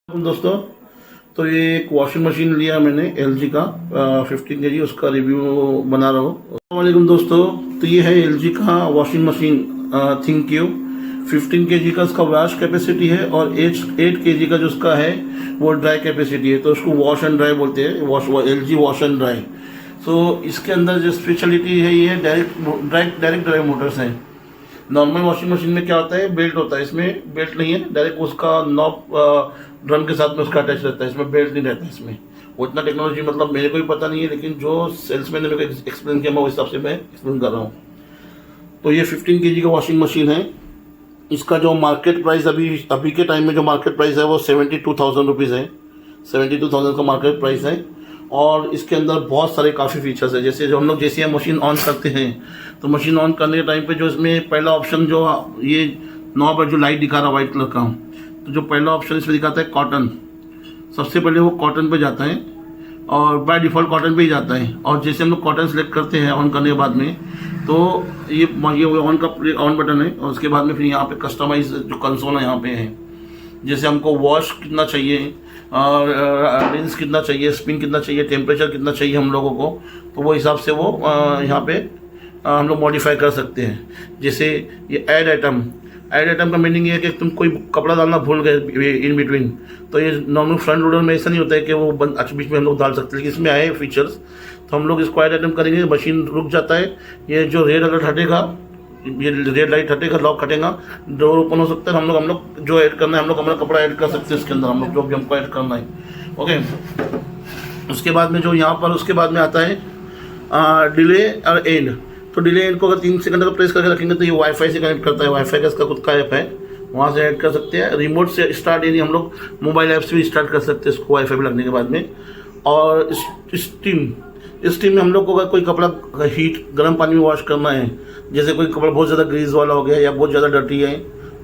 दोस्तों, तो ये एक वॉशिंग मशीन लिया मैंने LG का 15 kg, उसका रिव्यू बना रहा हूँ। अस्सलामुअलैकुम दोस्तों, तो ये है LG का वॉशिंग मशीन थिंक्यू। 15 kg का उसका वॉश कैपेसिटी है और 8 kg का जो उसका है वो ड्राई कैपेसिटी है। तो उसको वॉश एंड ड्राई बोलते हैं, LG वॉश एंड ड्राई। सो इसके अंदर जो स्पेशलिटी है ये डायरेक्ट ड्राइव मोटर्स हैं। नॉर्मल वॉशिंग मशीन में क्या होता है, बेल्ट होता है, इसमें बेल्ट नहीं है, डायरेक्ट उसका नॉब ड्रम के साथ में उसका अटैच रहता है, इसमें बेल्ट नहीं रहता है। इसमें वो इतना टेक्नोलॉजी मतलब मेरे को भी पता नहीं है, लेकिन जो सेल्समैन ने मेरे को एक्सप्लेन किया मैं उस हिसाब से मैं एक्सप्लेन कर रहा हूँ। तो ये 15 kg का वॉशिंग मशीन है। इसका जो मार्केट प्राइस अभी के टाइम में जो मार्केट प्राइस है वो 72,000 रुपीज़ है। 72,000 का मार्केट प्राइस है। और इसके अंदर बहुत सारे काफ़ी फीचर्स है। जैसे जो हम लोग जैसे मशीन ऑन करते हैं तो मशीन ऑन करने के टाइम पे जो इसमें पहला ऑप्शन जो ये नॉब है जो लाइट दिखा रहा है वाइट कलर का, तो जो पहला ऑप्शन इसमें दिखाता है कॉटन, सबसे पहले वो कॉटन पे जाता है और बाय डिफ़ॉल्ट कॉटन पे ही जाता है। और जैसे हम लोग कॉटन सेलेक्ट करते हैं ऑन करने के बाद में, तो ये ऑन बटन है। और उसके बाद में फिर यहाँ पे कस्टमाइज जो कंसोल है यहाँ पे है, जैसे हमको वॉश कितना चाहिए और रिंस कितना चाहिए, स्पिन कितना चाहिए, टेम्परेचर कितना चाहिए हम लोगों को, तो वो हिसाब से वो यहाँ पे हम लोग मॉडिफाई कर सकते हैं। जैसे ये ऐड आइटम का मीनिंग ये है कि तुम कोई कपड़ा डालना भूल गए इन बिटवीन, तो ये नॉर्मल फ्रंट लोडर में ऐसा नहीं होता है कि वो बीच में हम लोग डाल सकते हैं, लेकिन इसमें आए फीचर्स। तो हम लोग इसको ऐड आइटम करेंगे, मशीन रुक जाता है, ये जो रेड अलर्ट हटेगा, ये रेड लाइट हटेगा, लॉक हटेगा, डोर ओपन हो सकता है। हम लोग जो ऐड करना है हम लोग अपना कपड़ा ऐड कर सकते हैं इसके अंदर, हम लोग जो भी हमको ऐड करना है। ओके, उसके बाद में जो यहाँ पर उसके बाद में आता है डिले और एंड। तो डिले एंड को अगर 3 सेकंड का प्रेस करके रखेंगे तो ये वाईफाई से कनेक्ट करता है, वाईफाई का इसका खुद का ऐप है, वहाँ से ऐड कर सकते हैं। रिमोट से स्टार्ट यानी हम लोग मोबाइल ऐप से भी स्टार्ट कर सकते हैं इसको वाईफाई पे लगने के बाद में। और स्टीम में हम लोग को अगर कोई कपड़ा गर्म पानी में वॉश करना है, जैसे कोई कपड़ा बहुत ज़्यादा ग्रीस वाला हो गया या बहुत ज़्यादा डर्टी है,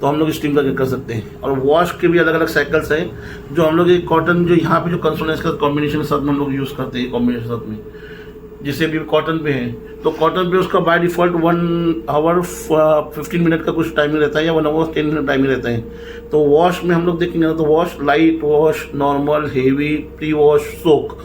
तो हम लोग स्टीम करके कर सकते हैं। और वॉश के भी अलग अलग साइकिल्स हैं, जो हम लोग एक कॉटन जो यहाँ पे जो कंसोल है इसका कॉम्बिनेशन के साथ में हम लोग यूज़ करते हैं, कॉम्बिनेशन साथ में। जैसे अभी कॉटन पे है तो कॉटन पे उसका बाय डिफ़ॉल्ट 1 आवर 15 मिनट का कुछ टाइमिंग रहता है या 1 आवर 10 मिनट टाइमिंग रहता है। तो वॉश में हम लोग देखेंगे ना तो wash, light wash, normal, heavy, pre wash, soak,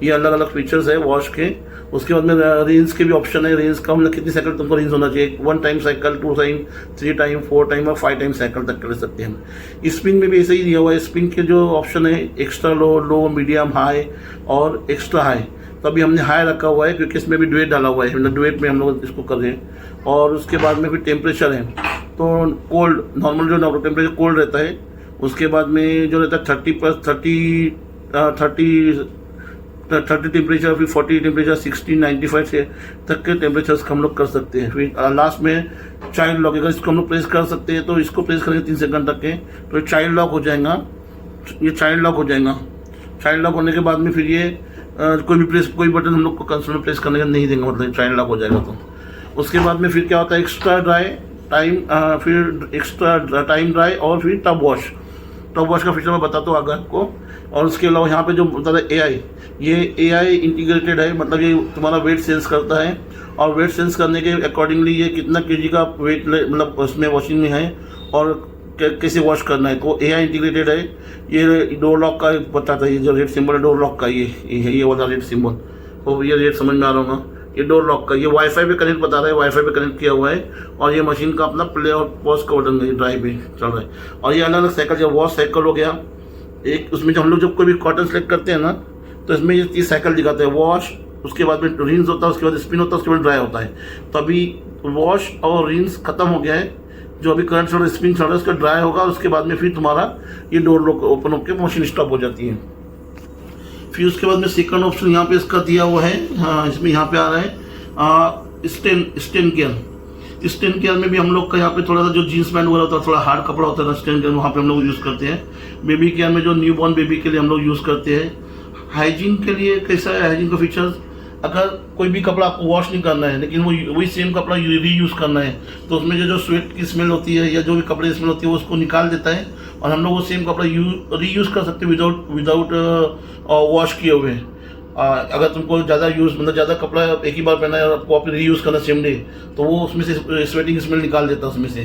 ये अलग अलग फीचर्स है वॉश के। उसके बाद में रेंज के भी ऑप्शन है, रेंज का मतलब कितनी साइकिल तुमको रेंज होना चाहिए, 1 time cycle, 2 time, 3 time, 4 time और 5 टाइम साइकिल तक कर सकते हैं। स्पिन में भी ऐसे ही दिया हुआ है, स्पिन के जो ऑप्शन है एक्स्ट्रा लो, मीडियम, हाई और एक्स्ट्रा हाई। तो अभी हमने हाई रखा हुआ है क्योंकि इसमें भी डुएट डाला हुआ है, मतलब डुएट में हम लोग इसको कर रहे हैं। और उसके बाद में फिर टेम्परेचर है, तो कोल्ड, नॉर्मल जो टेम्परेचर कोल्ड रहता है, उसके बाद में जो रहता है 30 टेम्परेचर, फिर 40 टेम्परेचर, 60, 95 से तक के टेम्परेचर्स हम लोग कर सकते हैं। फिर लास्ट में चाइल्ड लॉक, अगर इसको हम लोग प्रेस कर सकते हैं तो इसको प्रेस करेंगे 3 सेकंड तक के तो चाइल्ड लॉक हो जाएगा। ये चाइल्ड लॉक हो जाएगा। चाइल्ड लॉक होने के बाद में फिर ये कोई बटन हम लोग को कंसोल में प्रेस करने का नहीं देंगे, मतलब चाइल्ड लॉक हो जाएगा। तो उसके बाद में फिर क्या होता है, एक्स्ट्रा टाइम ड्राई और फिर टब वॉश का फीचर मैं बताता हूँ आगे आपको। और उसके अलावा यहाँ पे जो बता है AI, ये AI इंटीग्रेटेड है, मतलब ये तुम्हारा वेट सेंस करता है और वेट सेंस करने के अकॉर्डिंगली ये कितना kg का वेट मतलब उसमें वॉशिंग में है और कैसे वॉश करना है, तो AI इंटीग्रेटेड है। ये डोर लॉक का बताता है, ये जो रेड सिंबल है डोर लॉक का, ये वाला रेड सिंबल, तो ये रेड समझ में आ रहा होगा, ये डोर लॉक का, ये वाईफाई पे कनेक्ट बता रहा है, वाईफाई पे कनेक्ट किया हुआ है। और ये मशीन का अपना प्ले और पॉज का बटन ड्राई पे चल रहा है। और ये अलग अलग साइकिल, जब वॉश साइकिल हो गया एक, उसमें जब हम लोग जब कोई भी कॉटन सेलेक्ट करते हैं ना तो इसमें ये 30 साइकिल दिखाते हैं, वॉश, उसके बाद में रिंस होता है, उसके बाद स्पिन होता है, उसके बाद ड्राई होता है। तो अभी वॉश और रिंस खत्म हो गया है, जो अभी करंट चल रहा है स्पिन चल रहा है, उसका ड्राई होगा, उसके बाद में फिर तुम्हारा ये डोर लॉक ओपन होकर मशीन स्टॉप हो जाती है। फिर उसके बाद में सेकंड ऑप्शन यहाँ पे इसका दिया हुआ है, हाँ इसमें यहाँ पे आ रहा है स्टेन केयर में भी हम लोग का यहाँ पे थोड़ा सा जो जीन्स पैंट वगैरह होता है, थोड़ा हार्ड कपड़ा होता है ना, स्टेन केयर वहाँ पे हम लोग यूज़ करते हैं। बेबी केयर में जो न्यू बॉर्न बेबी के लिए हम लोग यूज़ करते हैं। हाइजीन के लिए कैसा है, हाइजीन का फीचर्स, अगर कोई भी कपड़ा आपको वॉश नहीं करना है लेकिन वो वही सेम कपड़ा रीयूज़ करना है, तो उसमें जो स्वेट की स्मेल होती है या जो भी कपड़े की स्मेल होती है वो उसको निकाल देता है और हम लोग वो सेम कपड़ा रीयूज़ कर सकते हैं विदाउट वॉश किए हुए। अगर तुमको ज़्यादा मतलब ज़्यादा कपड़ा एक ही बार पहना है और आपको वापस रीयूज़ करना सेम डे, तो वो उसमें से स्वेटिंग स्मेल निकाल देता है उसमें से।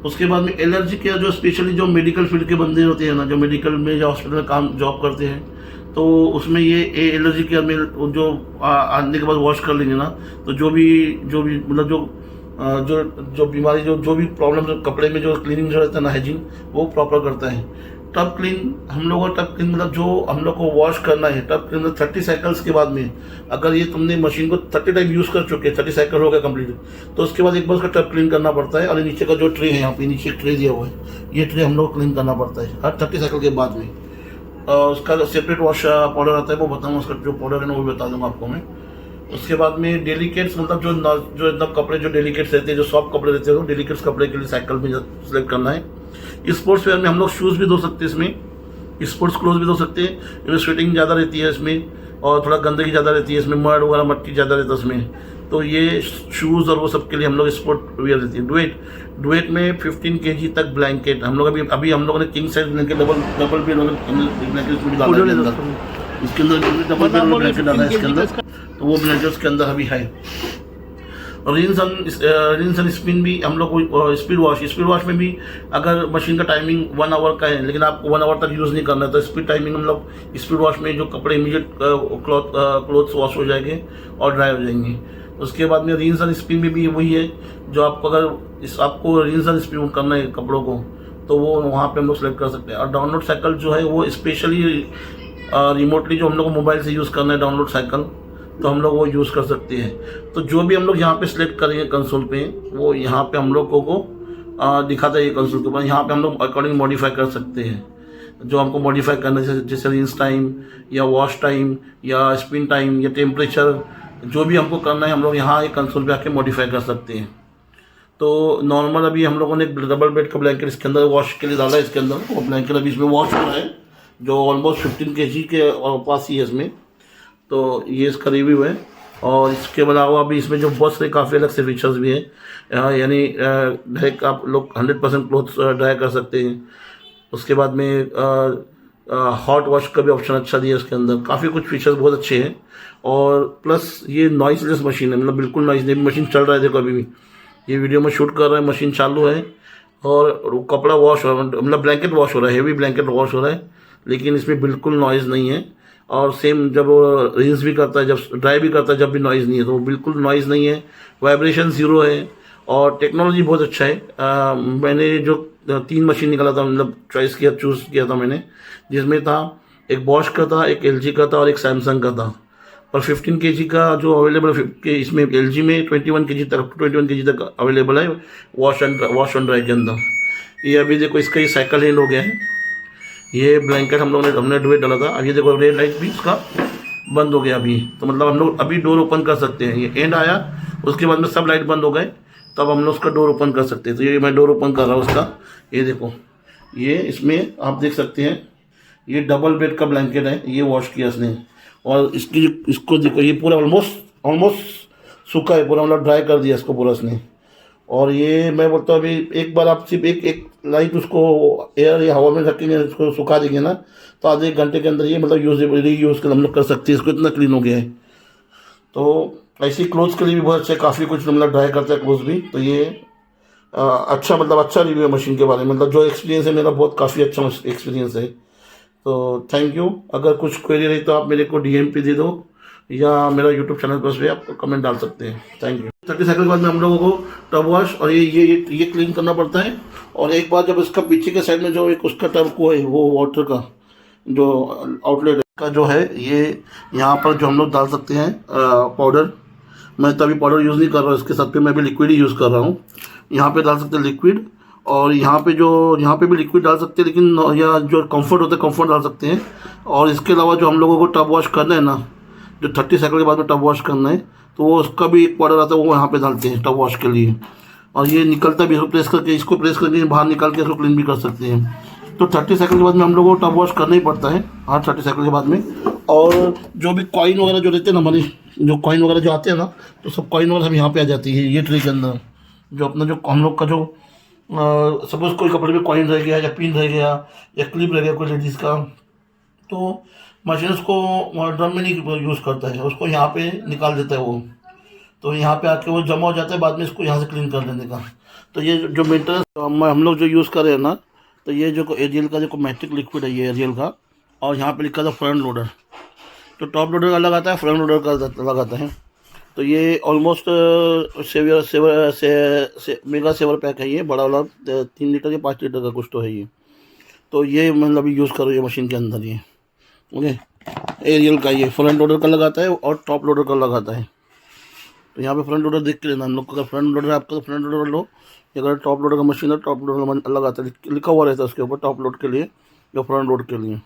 उसके बाद में एलर्जी केयर, जो स्पेशली जो मेडिकल फील्ड के बंदे होते हैं ना, जो मेडिकल में या हॉस्पिटल में काम जॉब करते हैं, तो उसमें ये एलर्जी केयर में जो आने के बाद वॉश कर लेंगे ना, तो जो भी मतलब जो बीमारी, जो भी प्रॉब्लम कपड़े में जो क्लीनिंग जो रहता है ना, हाइजीन, वो प्रॉपर करता है। टब क्लीन हम लोग का, टब क्लीन मतलब जो हम लोग को वॉश करना है, टब क्लीन मतलब 30 साइकिल्स के बाद में, अगर ये तुमने मशीन को 30 टाइम यूज़ कर चुके, 30 साइकिल हो गया कंप्लीट, तो उसके बाद एक बार उसका टब क्लीन करना पड़ता है। और नीचे का जो ट्रे है, यहाँ पे नीचे ट्रे दिया हुआ है, ये ट्रे हम लोग क्लीन करना पड़ता है हर 30 साइकिल के बाद में। उसका सेपरेट वॉश पाउडर आता है, वो बताऊँगा, उसका जो पाउडर है ना वो भी बता दूँगा आपको मैं। उसके बाद में डेलिकेट्स, मतलब जो एकदम कपड़े जो डेलिकेट्स रहते हैं, जो सॉफ्ट कपड़े रहते हैं, वो डेलिकेट्स कपड़े के लिए साइकिल में सेलेक्ट करना है। स्पोर्ट्स वेयर में हम लोग शूज़ भी धो सकते हैं, इसमें स्पोर्ट्स क्लोथ भी धो सकते हैं, इसमें स्वेटिंग ज़्यादा रहती है इसमें, और थोड़ा गंदगी ज़्यादा रहती है इसमें, मड वगैरह मट्टी ज़्यादा रहता है उसमें, तो ये शूज़ और वो सब के लिए हम लोग स्पोर्ट वेयर रहती है। डुएट में 15 kg तक ब्लैंकेट हम लोग अभी हम लोगों ने king size blanket double bed blanket डाला है इसके अंदर, डबल बेड ब्लैंकेट डाला है इसके अंदर, तो वो ब्लैंकेट के अंदर अभी है। रिंस एंड स्पिन भी हम लोग को, स्पीड वॉश में भी अगर मशीन का टाइमिंग 1 आवर का है, लेकिन आपको 1 आवर तक यूज़ नहीं करना है, तो स्पीड टाइमिंग हम लोग स्पीड वॉश में जो कपड़े इमीडिएट क्लोथ्स वॉश हो जाएंगे और ड्राई हो जाएंगे। उसके बाद में रिंस एंड स्पिन में भी वही है, जो आपको अगर आपको रिंस एंड स्पिन करना है कपड़ों को, तो वो वहाँ पे हम लोग सेलेक्ट कर सकते हैं। और डाउनलोड साइकिल जो है वो स्पेशली रिमोटली जो हम लोग को मोबाइल से यूज़ करना है डाउनलोड साइकिल, तो हम लोग वो यूज़ कर सकते हैं। तो जो भी हम लोग यहाँ पे सिलेक्ट करेंगे कंसोल पे, वो यहाँ पे हम लोगों को दिखाता है ये कंसोल के ऊपर। यहाँ पे हम लोग अकॉर्डिंग मॉडिफाई कर सकते हैं जो हमको मॉडिफाई करना है, जैसे रिंस टाइम या वॉश टाइम या स्पिन टाइम या टेम्परेचर, जो भी हमको करना है हम लोग यहाँ एक कंसोल पे आके मॉडिफाई कर सकते हैं। तो नॉर्मल अभी हम लोगों ने डबल बेड का ब्लैंकेट इसके अंदर वॉश के लिए डाला है, इसके अंदर वो ब्लैंकेट अभी इसमें वॉश हो रहा है, जो ऑलमोस्ट 15 kg के पास ही है इसमें। तो ये इसका रिव्यू है। और इसके अलावा भी इसमें जो बहुत से काफ़ी अलग से फीचर्स भी हैं, यानी डायरेक्ट आप लोग 100% क्लोथ्स ड्राई कर सकते हैं। उसके बाद में हॉट वॉश का भी ऑप्शन अच्छा दिया है इसके अंदर, काफ़ी कुछ फीचर्स बहुत अच्छे हैं। और प्लस ये नॉइसलेस मशीन है, मतलब बिल्कुल नॉइस नहीं, मशीन चल रहा है देखो, अभी भी ये वीडियो में शूट कर रहा है, मशीन चालू है और कपड़ा वॉश हो रहा है, मतलब ब्लैंकेट वॉश हो रहा है, हेवी ब्लैंकेट वॉश हो रहा है, लेकिन इसमें बिल्कुल नॉइज़ नहीं है। और सेम जब रिंस भी करता है, जब ड्राई भी करता है, जब भी नॉइज़ नहीं है, तो बिल्कुल नॉइज़ नहीं है, वाइब्रेशन ज़ीरो है और टेक्नोलॉजी बहुत अच्छा है। मैंने जो 3 मशीन निकाला था, मतलब चूज़ किया था मैंने, जिसमें था एक बॉश का था, एक LG का था और एक सैमसंग का था। और 15 kg का जो अवेलेबल है इसमें LG में 21 kg तक अवेलेबल है वॉश एंड ड्राई के अंदर। ये अभी देखो इसका ये साइकिल हैंड हो गया है, ये ब्लैंकेट हमने डुएट डाला था। अब ये देखो रेड लाइट भी इसका बंद हो गया अभी, तो मतलब हम लोग अभी डोर ओपन कर सकते हैं। ये एंड आया, उसके बाद में सब लाइट बंद हो गए, तब हम लोग उसका डोर ओपन कर सकते हैं। तो ये मैं डोर ओपन कर रहा हूँ उसका, ये देखो, ये इसमें आप देख सकते हैं, ये डबल बेड का ब्लैंकेट है, ये वॉश किया इसने। और इसको देखो, ये पूरा ऑलमोस्ट सूखा है पूरा, मतलब ड्राई कर दिया इसको पूरा इसने। और ये मैं बोलता हूँ अभी एक बार आप सिर्फ एक लाइट उसको एयर या हवा में रखेंगे, इसको सुखा देंगे ना, तो आधे 1 घंटे के अंदर ये मतलब रीयूज़ हम लोग कर सकते हैं इसको, इतना क्लीन हो गया है। तो ऐसी क्लोथ्स के लिए भी बहुत अच्छा, काफ़ी कुछ मतलब ड्राई करता है क्लोथ्स भी। तो ये अच्छा रिव्यू है मशीन के बारे में, मतलब जो एक्सपीरियंस है मेरा, बहुत काफ़ी अच्छा एक्सपीरियंस है। तो थैंक यू। अगर कुछ क्वेरी रही तो आप मेरे को DM पे दे दो, या मेरा यूट्यूब चैनल पर भी आप कमेंट डाल सकते हैं। Thank you. 30 सेकंड के बाद में हम लोगों को टब वॉश और ये क्लीन करना पड़ता है। और एक बार जब इसका पीछे के साइड में जो एक उसका टब को है, वो वाटर का जो आउटलेट का जो है, ये यहाँ पर जो हम लोग डाल सकते हैं पाउडर। मैं तो अभी पाउडर यूज़ नहीं कर रहा हूँ, इसके साथ पे मैं भी लिक्विड ही यूज़ कर रहा हूँ। यहाँ पे डाल सकते हैं लिक्विड, और यहाँ पे भी लिक्विड डाल सकते हैं, लेकिन या जो कम्फर्ट होता है कम्फर्ट डाल सकते हैं। और इसके अलावा जो हम लोगों को टब वॉश करना है ना, जो 30 सेकंड के बाद में टब वॉश करना है, तो वो उसका भी एक पाउडर आता है, वो यहाँ पे डालते हैं टब वॉश के लिए। और ये निकलता भी, इसको प्रेस करके बाहर निकाल के इसको क्लीन भी कर सकते हैं। तो 30 सेकंड के बाद में हम लोगों को टब वॉश करना ही पड़ता है, हाँ 30 सेकंड के बाद में। और जो भी कॉइन वगैरह जो रहते हैं ना, हमारी जो कॉइन वगैरह जो आते हैं ना, तो सब कॉइन वगैरह हम यहाँ पे आ जाती है ये ट्रे के अंदर। जो अपना जो हम लोग का जो सपोज कोई कपड़े में कॉइन रह गया या पिन रह गया या क्लिप रह गया कोई लेडीज़ का, तो मशीन उसको ड्रम में नहीं यूज़ करता है, उसको यहाँ पे निकाल देता है वो। तो यहाँ पे आके वो जमा हो जाता है, बाद में इसको यहाँ से क्लीन कर देने का। तो ये जो मेंटेनेंस हम लोग जो यूज़ कर रहे हैं ना, तो ये जो एरियल का जो मैट्रिक लिक्विड है, ये एरियल का, और यहाँ पे लिखा था फ्रंट लोडर। तो टॉप लोडर का अलग आता है, फ्रंट लोडर का अलग आता है। तो ये ऑलमोस्ट सेवियर सेवर से मेगा सेवर पैक है ये, बड़ा वाला 3 लीटर या 5 लीटर का कुछ तो है ये। तो ये मतलब यूज़ करो ये मशीन के अंदर ये। ओके, एरियल का ये फ्रंट लोडर का लगाता है और टॉप लोडर का लगाता है। तो यहाँ पे फ्रंट लोडर देख के लेना हम लोग को, अगर फ्रंट लोडर है आपका तो फ्रंट लोडर लो, अगर टॉप लोडर का मशीन है टॉप लोडर अलग आता है, लिखा हुआ रहता है उसके ऊपर टॉप लोड के लिए या फ्रंट लोड के लिए।